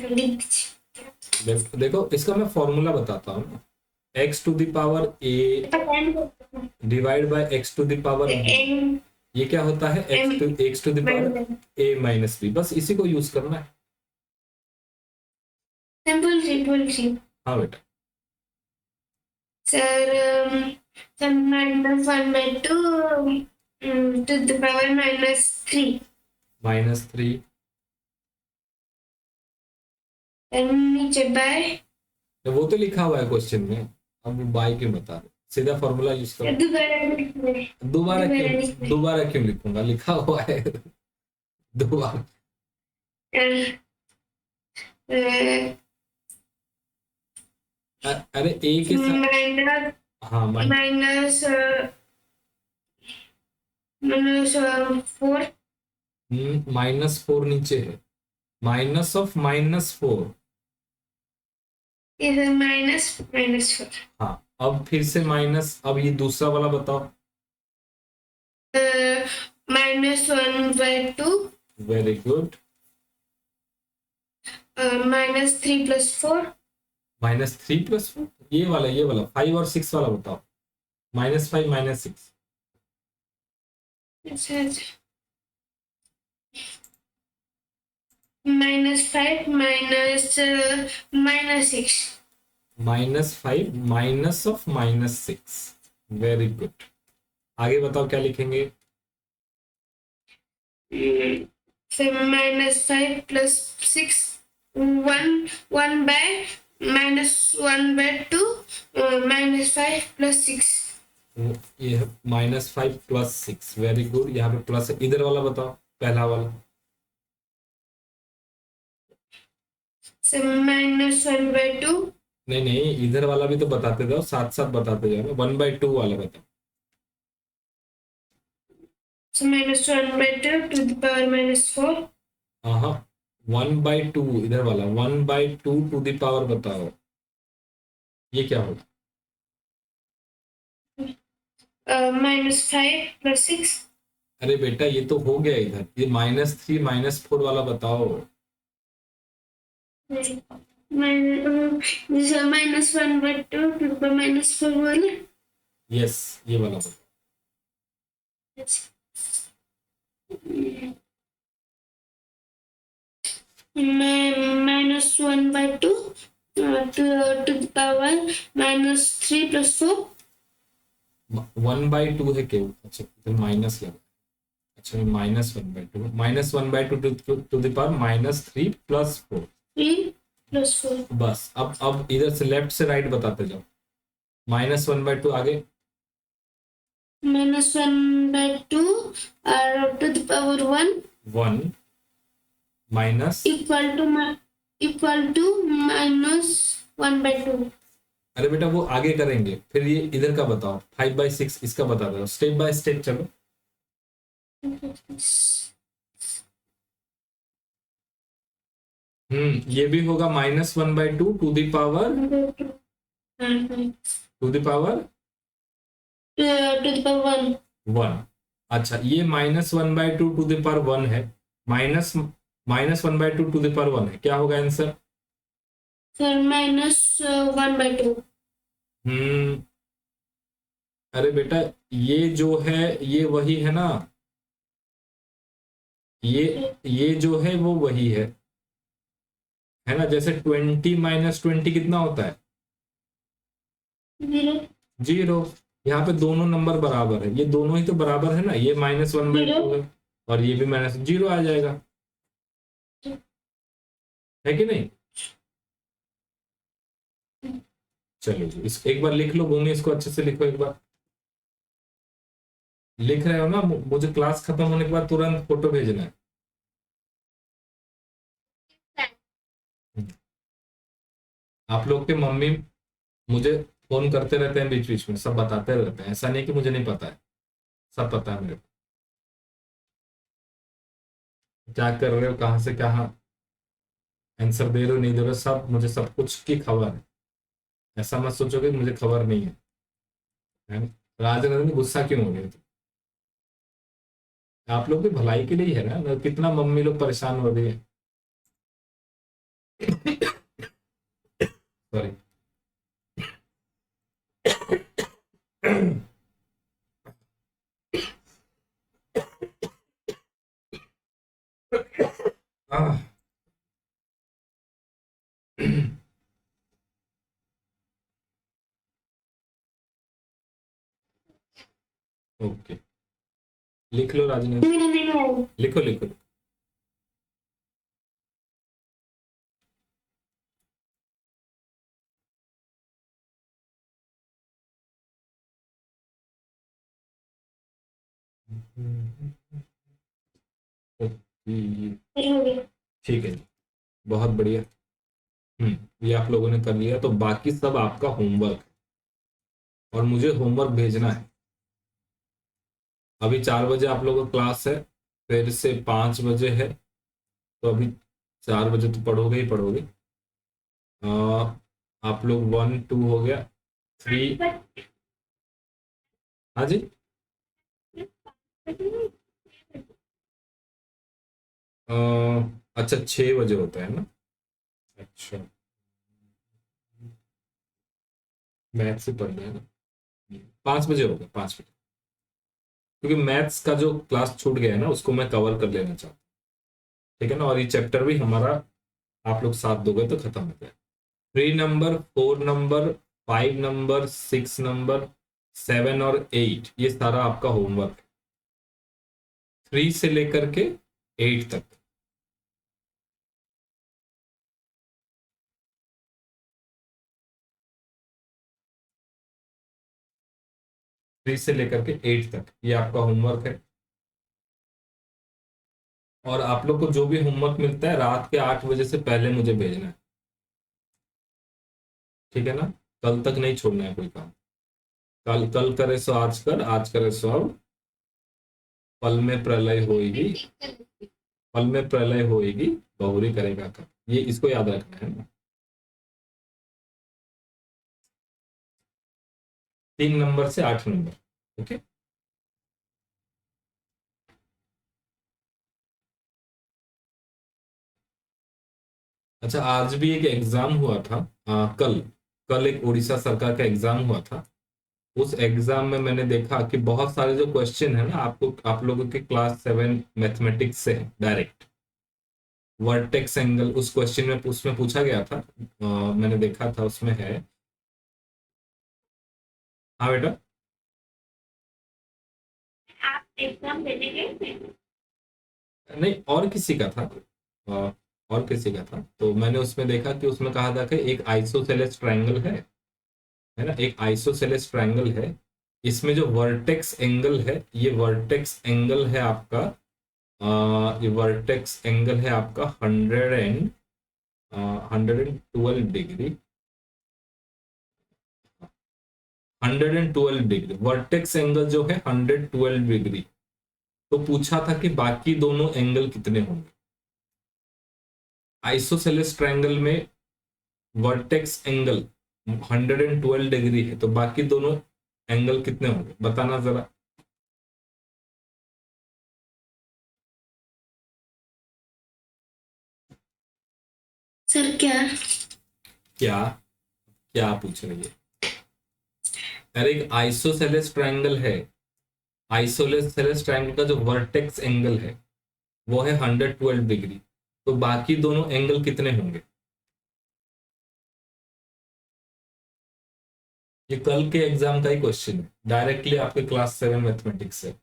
Speaker 3: लिख दीजिए।
Speaker 1: देखो इसका मैं फॉर्मूला बताता हूँ। x to the power a divide by x to the power b,
Speaker 3: n
Speaker 1: ये क्या होता है? x to the power a minus b, बस इसी को यूज करना है।
Speaker 3: सिंपल सी।
Speaker 1: हाँ बेटा।
Speaker 3: सर -1/2 to the power -3
Speaker 1: -3
Speaker 3: नीचे बाय
Speaker 1: वो तो लिखा हुआ है क्वेश्चन में, अब वो बाय क्यों बता रहे? सीधा फॉर्मूला यूज करो। दोबारा क्यों लिखूंगा, लिखा हुआ है। दोबारा अरे ए के साथ, हाँ
Speaker 3: -4
Speaker 1: -4 नीचे है, माइनस ऑफ -4।
Speaker 3: इधर -4
Speaker 1: हाँ अब फिर से माइनस, अब ये दूसरा वाला बताओ।
Speaker 3: -1/2
Speaker 1: वेरी गुड।
Speaker 3: -3 + 4
Speaker 1: -3 + 4, ये वाला 5 और 6 वाला बताओ। -5 -6
Speaker 3: -5 -6
Speaker 1: -5 माइनस ऑफ -6। Very good. आगे बताओ क्या लिखेंगे?
Speaker 3: फिर -5 + 6 1/(-1/2) -5 + 6
Speaker 1: ये है -5 + 6। वेरी गुड, यहाँ पे प्लस है। इधर वाला बताओ, पहला वाला।
Speaker 3: फिर -1/2
Speaker 1: नहीं, इधर वाला भी तो बताते जाओ, साथ साथ बताते जाओ ना। 1/2 वाला बताओ।
Speaker 3: so -1/2 to the power -4
Speaker 1: हाँ 1/2, इधर वाला 1/2 टू द पावर बताओ, ये क्या होगा?
Speaker 3: -5 + 6
Speaker 1: अरे बेटा ये तो हो गया इधर, ये -3 -4 वाला बताओ।
Speaker 3: -1/2 to the power -4 वाला।
Speaker 1: यस, ये वाला बताओ।
Speaker 3: -1/2 to the power -3 + 4
Speaker 1: 1/2 है केवल। अच्छा इधर माइनस लगा। अच्छा -1/2, -1/2 टू द पावर -3 + 4।
Speaker 3: 3 + 4
Speaker 1: बस अब इधर से लेफ्ट से राइट बताते जाओ। -1/2 आगे।
Speaker 3: -1/2 to the power 1
Speaker 1: minus,
Speaker 3: equal to -1/2
Speaker 1: अरे बेटा वो आगे करेंगे, फिर ये इधर का बताओ। 5/6 इसका बता दो, स्टेप बाय स्टेप चलो। ये भी होगा -1/2 to the power
Speaker 3: to the power 1
Speaker 1: अच्छा ये -1/2 टू द पावर 1 है, -1/2 टू द पावर 1 है, क्या होगा आंसर?
Speaker 3: फिर -1/2
Speaker 1: अरे बेटा ये जो है ये वही है ना, ये जो है वो वही है ना। जैसे 20 - 20 कितना होता है? 0। यहाँ पे दोनों नंबर बराबर है, ये दोनों ही तो बराबर है ना, ये -1/2 है और ये भी -0 आ जाएगा, है कि नहीं? चलो जी, इस एक बार लिख लो भूमि, इसको अच्छे से लिखो एक बार। लिख रहे हो ना? मुझे क्लास खत्म होने के बाद तुरंत फोटो भेजना है। आप लोग के मम्मी मुझे फोन करते रहते हैं बीच बीच में, सब बताते रहते हैं, ऐसा नहीं कि मुझे नहीं पता है, सब पता है मेरे को। क्या कर रहे हो, कहाँ से कहाँ आंसर दे रहे हो, नहीं दे रहे हो, सब मुझे सब कुछ की खबर है। ऐसा मत सोचोगे कि मुझे खबर नहीं है ना? राजनंदन गुस्सा क्यों हो गए थे? आप लोग की भलाई के लिए ही है ना, कितना मम्मी लोग परेशान हो रही है। सॉरी। ओके, लिख लो राजनंदन,
Speaker 3: नहीं
Speaker 1: लिखो लिखो।
Speaker 3: हो गया।
Speaker 1: ठीक है जी, बहुत बढ़िया। ये आप लोगों ने कर लिया, तो बाकी सब आपका होमवर्क है और मुझे होमवर्क भेजना है। अभी 4 बजे आप लोगों का क्लास है, फिर से 5 बजे है, तो अभी 4 बजे तो पढ़ोगे ही पढ़ोगे। आप लोग 1 2 हो गया, 3। हाँ जी। अ, अच्छा, 6 बजे होता है ना? अच्छा, मैथ से पढ़ना है ना? 5 बजे होगा, 5 बजे। क्योंकि मैथ्स का जो क्लास छूट गया है ना, उसको मैं कवर कर लेना चाहता हूँ। ठीक है ना? और ये चैप्टर भी हमारा आप लोग साथ दोगे तो खत्म हो जाए। 3 नंबर, 4 नंबर, 5 नंबर, 6 नंबर, 7 और 8, ये सारा आपका होमवर्क है, 3 से लेकर के 8 तक। थ्री से लेकर के 8 तक ये आपका होमवर्क है। और आप लोग को जो भी होमवर्क मिलता है रात के 8 बजे से पहले मुझे भेजना है। ठीक है ना? कल तक नहीं छोड़ना है कोई काम। कल कल करे सो आज कर, आज करे सो अब, पल में प्रलय होएगी, पल में प्रलय होएगी, बहुरी करेगा कब। ये इसको याद रखना है ना। 3 नंबर से 8 नंबर। ओके। अच्छा, आज भी एक एग्जाम हुआ था। कल कल एक उड़ीसा सरकार का एग्जाम हुआ था। उस एग्जाम में मैंने देखा कि बहुत सारे जो क्वेश्चन है ना, आपको आप लोगों के क्लास 7 मैथमेटिक्स से डायरेक्ट वर्टेक्स एंगल उस क्वेश्चन में उसमें पूछा गया था। मैंने देखा था उसमें है। हाँ बेटा।
Speaker 2: आप एग्जाम देने गए थे?
Speaker 1: नहीं, और किसी का था। अ, और किसी का था, तो मैंने उसमें देखा कि उसमें कहा था कि एक आइसोसेलेस ट्रायंगल है ना, एक आइसोसेलेस ट्रायंगल है। इसमें जो वर्टेक्स एंगल है, ये वर्टेक्स एंगल है आपका, ये वर्टेक्स एंगल है आपका 112 डिग्री। 112 डिग्री वर्टेक्स एंगल जो है 112 डिग्री। तो पूछा था कि बाकी दोनों एंगल कितने होंगे। आइसोसेलेस ट्रायंगल में वर्टेक्स एंगल 112 डिग्री है, तो बाकी दोनों एंगल कितने होंगे बताना जरा।
Speaker 3: सर क्या?
Speaker 1: क्या क्या पूछ रही है? अरे एक आइसोसेलेस ट्रायंगल है, आइसोसेलेस ट्रायंगल का जो वर्टेक्स एंगल है वो है 112 डिग्री। तो बाकी दोनों एंगल कितने होंगे? ये कल के एग्जाम का ही क्वेश्चन है, डायरेक्टली आपके क्लास 7 मैथमेटिक्स से।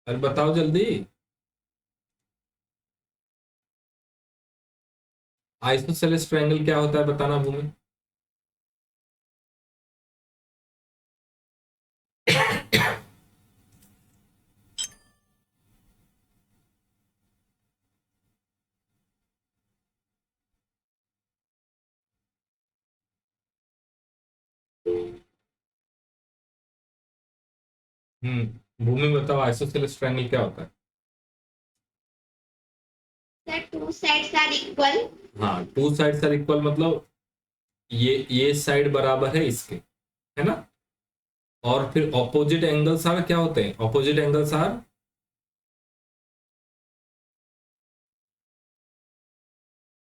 Speaker 1: अरे बताओ जल्दी। आइसोसेलेस ट्रायंगल क्या होता है बताना भूमि। भूमि बताओ, आइसोसेलेस ट्रायंगल क्या होता है?
Speaker 2: Sir, two sides are equal.
Speaker 1: हाँ, टू साइड्स आर इक्वल मतलब ये साइड बराबर है इसके, है ना? और फिर ऑपोजिट एंगल्स आर क्या होते हैं? ऑपोजिट एंगल्स आर,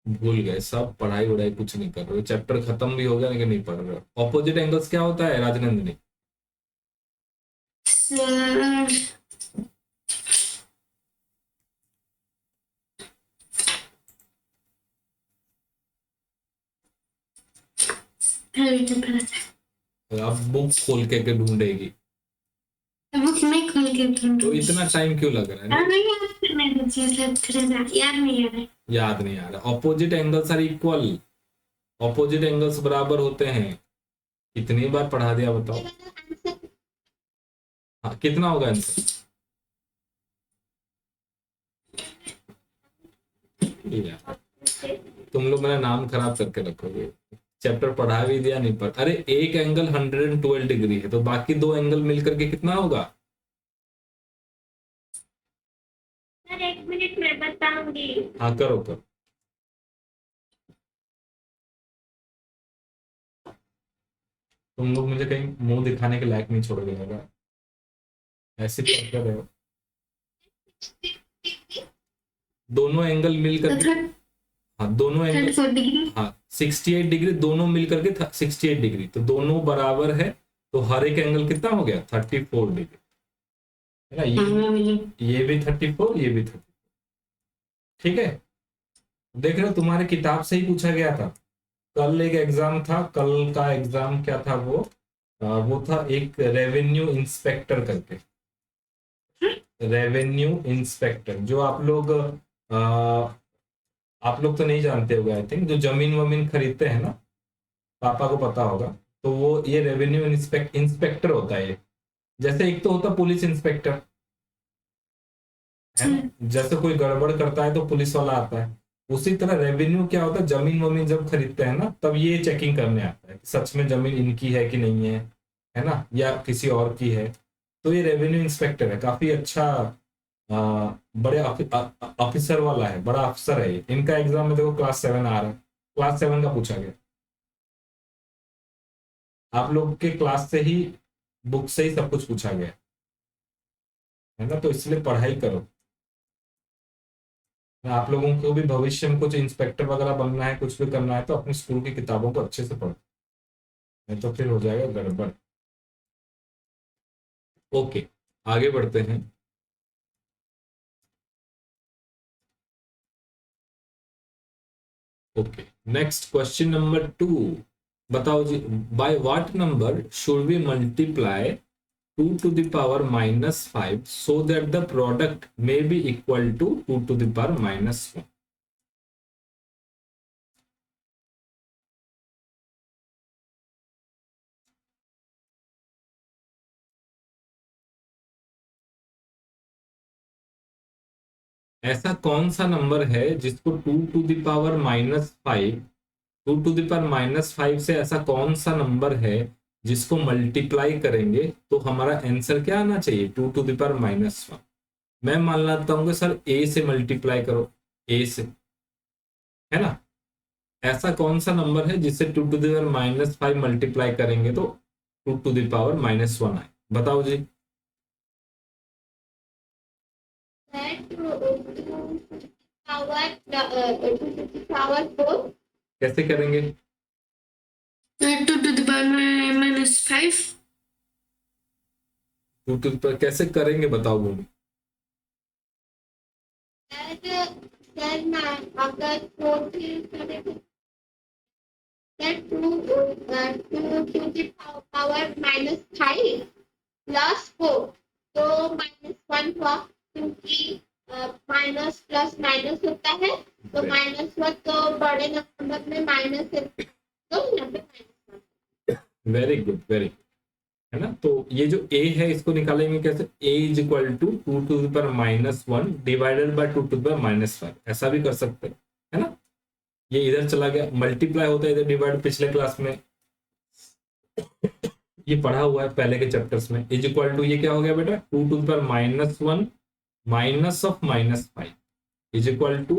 Speaker 1: भूल गए सब, पढ़ाई वढ़ाई कुछ नहीं कर रहे, चैप्टर खत्म भी हो गया लेकिन नहीं पढ़ रहे। ऑपोजिट एंगल्स क्या होता है राजनंदिनी?
Speaker 3: सर
Speaker 1: अब बुक खोल के ढूंढेगी
Speaker 3: बुक नहीं खोल के
Speaker 1: तो इतना टाइम क्यों लग रहा है?
Speaker 3: नहीं याद करने दीजिए सर, थोड़ा सा याद नहीं आ रहा है।
Speaker 1: याद नहीं आ रहा। Opposite angles are equal, opposite angles बराबर होते हैं। कितनी बार पढ़ा दिया बताओ?
Speaker 2: आंसर
Speaker 1: हाँ, कितना होगा आंसर? यार तुम लोग मेरा नाम खराब करके रखोगे। चैप्टर पढ़ा भी दिया, नहीं पढ़। अरे एक एंगल 112 डिग्री है तो बाकी दो एंगल मिलकर के कितना होगा?
Speaker 2: सर 1 मिनट में बताऊंगी।
Speaker 1: हाँ करो करो। तुम लोग मुझे कहीं मुंह दिखाने के लायक नहीं छोड़ोगे लगा, ऐसे कर रहे हो। दोनों एंगल मिलकर के, हाँ दोनों एंगल,
Speaker 3: 34 डिग्री।
Speaker 1: हाँ 68 डिग्री, दोनों मिलकर के 68 डिग्री, तो दोनों बराबर है तो हर एक एंगल कितना हो गया? 34 डिग्री, है ना? ये भी 34, ये भी 34। ठीक है, देख रहे हो तुम्हारे किताब से ही पूछा गया था। कल एक एग्जाम था, कल का एग्जाम क्या था वो था एक रेवेन्यू इंस्पेक्टर करके, रेवेन्यू इंस्पेक्टर, जो आप लोग तो नहीं जानते होगे आई थिंक, जो जमीन वमीन खरीदते हैं ना, पापा को पता होगा। तो वो ये रेवेन्यू इंस्पेक्टर होता है ये। जैसे एक तो होता पुलिस इंस्पेक्टर, है ना? जैसे कोई गड़बड़ करता है तो पुलिस वाला आता है, उसी तरह रेवेन्यू क्या होता है, जमीन वमीन जब खरीदते हैं ना तब ये चेकिंग करने आता है कि सच में जमीन इनकी है कि नहीं है ना, या किसी और की है। तो ये रेवेन्यू इंस्पेक्टर है, काफी अच्छा बड़े ऑफिसर वाला है, बड़ा अफसर है ये। इनका एग्जाम में देखो क्लास 7 आ रहा है, क्लास 7 का पूछा गया। आप लोग के क्लास से ही, बुक से ही सब कुछ पूछा गया है ना, तो इसलिए पढ़ाई करो। आप लोगों को भी भविष्य में कुछ इंस्पेक्टर वगैरह बनना है, कुछ भी करना है तो अपनी स्कूल की किताबों को अच्छे से पढ़ो, नहीं तो फिर हो जाएगा गड़बड़। ओके, आगे बढ़ते हैं। Okay, next question number 2। बताओ जी, by what number should we multiply 2 to the power -5 so that the product may be equal to 2 to the power -1? ऐसा कौन सा नंबर है जिसको 2 to the power -5, 2 to the power -5 से ऐसा कौन सा नंबर है जिसको मल्टीप्लाई करेंगे तो हमारा आंसर क्या आना चाहिए? 2 to the power -1। मैं मान लेता हूँ सर ए से मल्टीप्लाई करो, ए से, है ना? ऐसा कौन सा नंबर है जिससे 2 to the power -5 मल्टीप्लाई करेंगे तो 2 to the power -1 आए? बताओ जी।
Speaker 2: पावर 4।
Speaker 1: कैसे करेंगे?
Speaker 3: 2 to the power -5।
Speaker 1: 2 to the power कैसे करेंगे बताओ भूमि।
Speaker 2: सर अगर 4 to the power -5 प्लस 4 तो -1 हुआ, क्योंकि माइनस प्लस माइनस होता है तो -1 तो बड़े नंबर में माइनस है तो यहाँ पे -1।
Speaker 1: वेरी गुड, वेरी, है ना? तो ये जो a है इसको निकालेंगे कैसे? a is equal to 2 to the power -1 divided by 2 to the power -5, ऐसा भी कर सकते हैं, है ना? ये इधर चला गया, मल्टीप्लाई होता है इधर डिवाइड, पिछले क्लास में ये पढ़ा हुआ है पहले के चैप्टर्स में। इज इक्वल टू ये क्या हो गया बेटा, 2 to the power -1 minus of -5 is equal to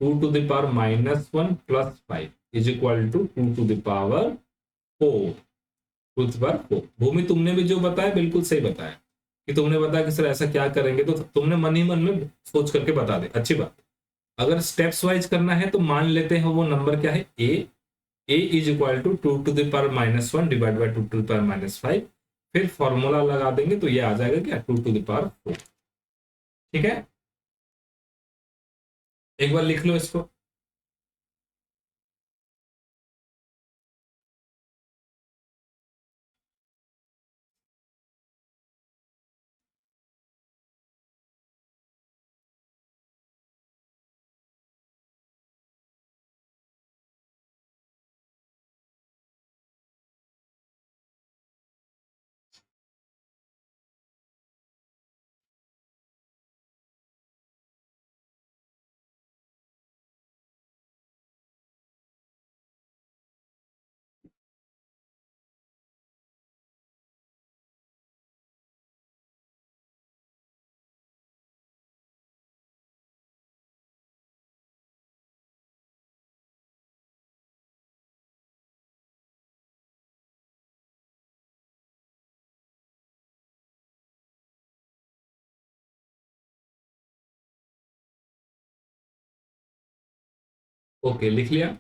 Speaker 1: 2 to the power -1 plus 5 is equal to 2 to the power 4 to the power 4। Bhumi तुमने भी जो बताया बिल्कुल सही बताया कि तुमने बताया कि सर ऐसा क्या करेंगे, तो तुमने मन ही मन में सोच करके बता दे, अच्छी बात। अगर स्टेप्स वाइज करना है तो मान लेते हैं वो नंबर क्या है, A is equal to 2 to the power -1 divide by 2 to the power -5, फिर फॉर्मूला लगा देंगे तो ये आ जाएगा क्या, 2 टू द पावर 4। ठीक है, एक बार लिख लो इसको। ओके, लिख लिया।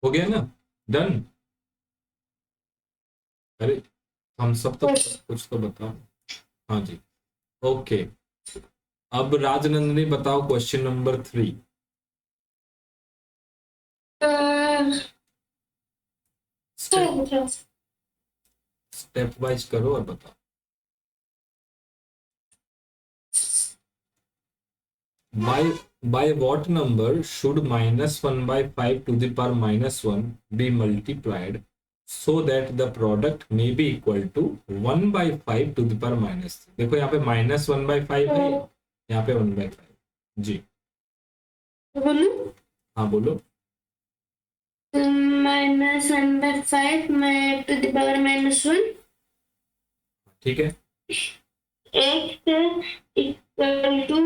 Speaker 1: हो गया ना, डन। अरे हम सब तो कुछ तो बताओ। हाँ जी, ओके। अब राजनंदिनी बताओ क्वेश्चन नंबर 3। स्टेप वाइज करो और बताओ। by what number should -1/5 to the power -1 be multiplied so that the product may be equal to 1/5 to the power -3? देखो यहाँ पे -1/5 है, यहाँ पे 1/5। जी
Speaker 3: बोलो।
Speaker 1: हाँ बोलो।
Speaker 3: -1/5 टू द पावर -1
Speaker 1: ठीक है,
Speaker 3: x equal to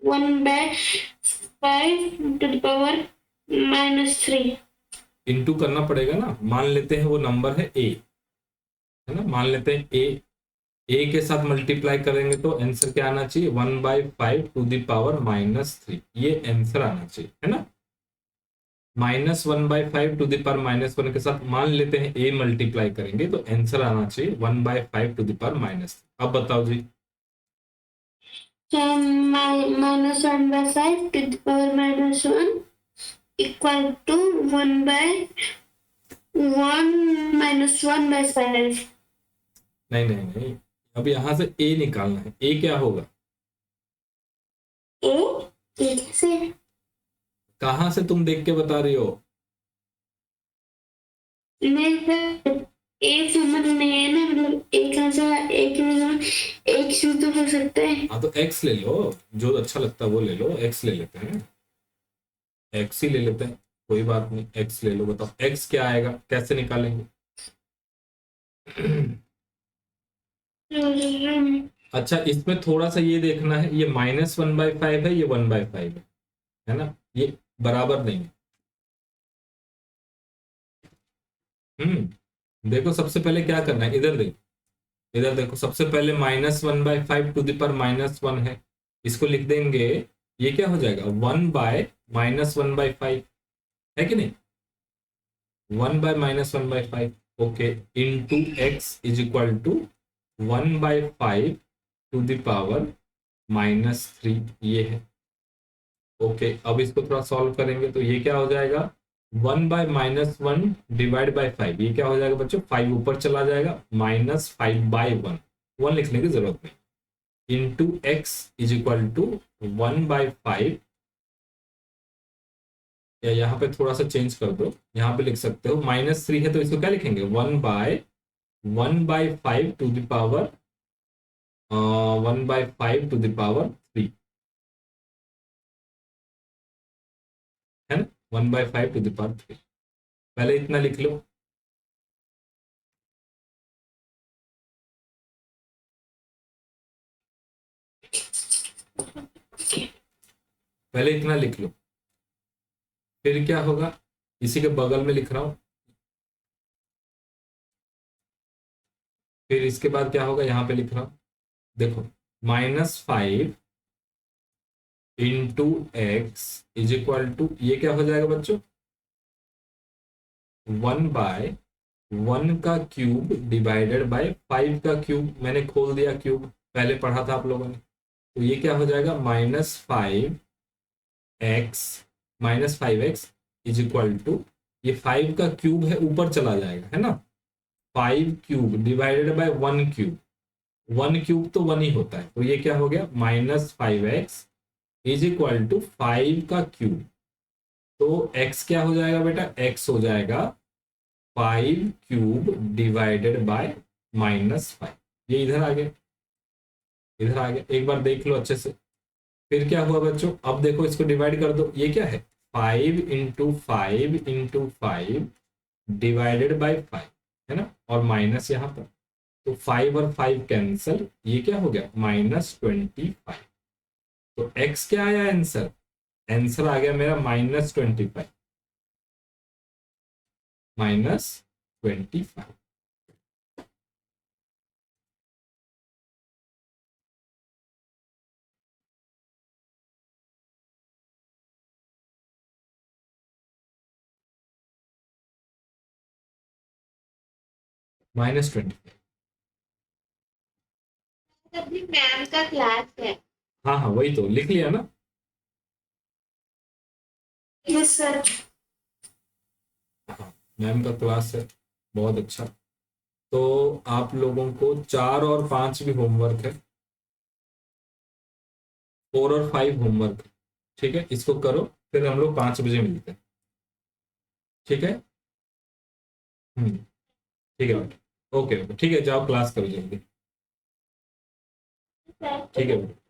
Speaker 3: 1/5 to the power -3।
Speaker 1: Into करना पड़ेगा ना। मान लेते हैं वो नंबर है ए, है ना, मान लेते हैं ए के साथ मल्टीप्लाई करेंगे तो आंसर क्या आना चाहिए, 1/5 टू द पावर -3। ये आंसर आना चाहिए, है ना। -1/5 टू द पावर -1 के साथ मान लेते हैं ए मल्टीप्लाई करेंगे तो आंसर आना चाहिए 1/5 टू द पावर -3। अब बताओ जी।
Speaker 3: -1/5 to the power -1 equal to 1/1 -1/5।
Speaker 1: नहीं नहीं नहीं, अब यहां से ए निकालना है। ए क्या होगा,
Speaker 3: ए कैसे,
Speaker 1: कहां से तुम देख के बता रही हो।
Speaker 3: एक समझ नहीं है ना, मतलब एक ऐसा एक शुरू तो हो सकता है।
Speaker 1: हाँ तो एक्स ले लो, जो अच्छा लगता है वो ले लो। एक्स ले लेते हैं, एक्स ही ले लेते हैं, कोई बात नहीं। एक्स ले लो, बताओ एक्स क्या आएगा, कैसे निकालेंगे। अच्छा, इसमें थोड़ा सा ये देखना है, ये -1/5 है, ये 1/5 है ना, ये बराबर नहीं है। देखो सबसे पहले क्या करना है, इधर देखो, इधर देखो। सबसे पहले -1/5 टू द पावर -1 है, इसको लिख देंगे। ये क्या हो जाएगा, 1/-1/5 है कि नहीं, 1/-1/5। Okay, into x is equal to 1/5 to the power -3, ये है। ओके, अब इसको थोड़ा सॉल्व करेंगे तो ये क्या हो जाएगा, 1/-1 डिवाइड बाय 5, ये क्या हो जाएगा बच्चों, 5 ऊपर चला जाएगा, -5/1, 1 लिखने की जरूरत नहीं, into x is equal to 1/5, या यहाँ पे थोड़ा सा चेंज कर दो, यहाँ पे लिख सकते हो -3 है तो इसको क्या लिखेंगे, 1/5 to the power 1/5 to the power 3, है ना, 1/5 टू द पावर 3, पहले इतना लिख लो। पहले इतना लिख लो, फिर क्या होगा, इसी के बगल में लिख रहा हूं, फिर इसके बाद क्या होगा, यहाँ पे लिख रहा हूं, देखो, -5 into x is equal to, ये क्या हो जाएगा बच्चों, 1/1 का क्यूब डिवाइडेड बाय 5 का क्यूब, मैंने खोल दिया क्यूब, पहले पढ़ा था आप लोगों ने, तो ये क्या हो जाएगा, -5x इज इक्वल टू, ये 5 का क्यूब है ऊपर चला जाएगा, है ना, 5 cube divided by 1 cube, 1 cube तो 1 ही होता है, तो ये क्या हो गया, -5x इज इक्वल टू 5 का क्यूब, तो x क्या हो जाएगा बेटा, x हो जाएगा 5 क्यूब डिवाइडेड बाय -5, ये इधर आ गया, इधर आ गया, एक बार देख लो अच्छे से, फिर क्या हुआ बच्चों, अब देखो इसको डिवाइड कर दो, ये क्या है, 5 × 5 × 5 डिवाइडेड बाय 5, है ना, और माइनस यहाँ पर, तो 5 और 5 कैंसल, ये क्या हो गया, -25, तो x क्या आया आंसर, आंसर आ गया मेरा -25, -25, -25।
Speaker 2: अपनी मैम का क्लास है।
Speaker 1: हाँ हाँ वही तो लिख लिया ना,
Speaker 3: यस सर।
Speaker 1: हाँ मैम का क्लास है, बहुत अच्छा, तो आप लोगों को 4 और 5 भी होमवर्क है, 4 और 5 होमवर्क है, ठीक है, इसको करो, फिर हम लोग 5 बजे मिलते हैं, ठीक है, ठीक है बेटा, ओके ओके, ठीक है, जाओ क्लास करो जल्दी, ठीक है बेटा।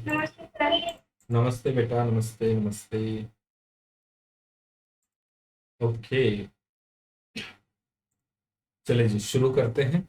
Speaker 2: नमस्ते सर।
Speaker 1: नमस्ते बेटा, नमस्ते नमस्ते, ओके, चलिए जी शुरू करते हैं।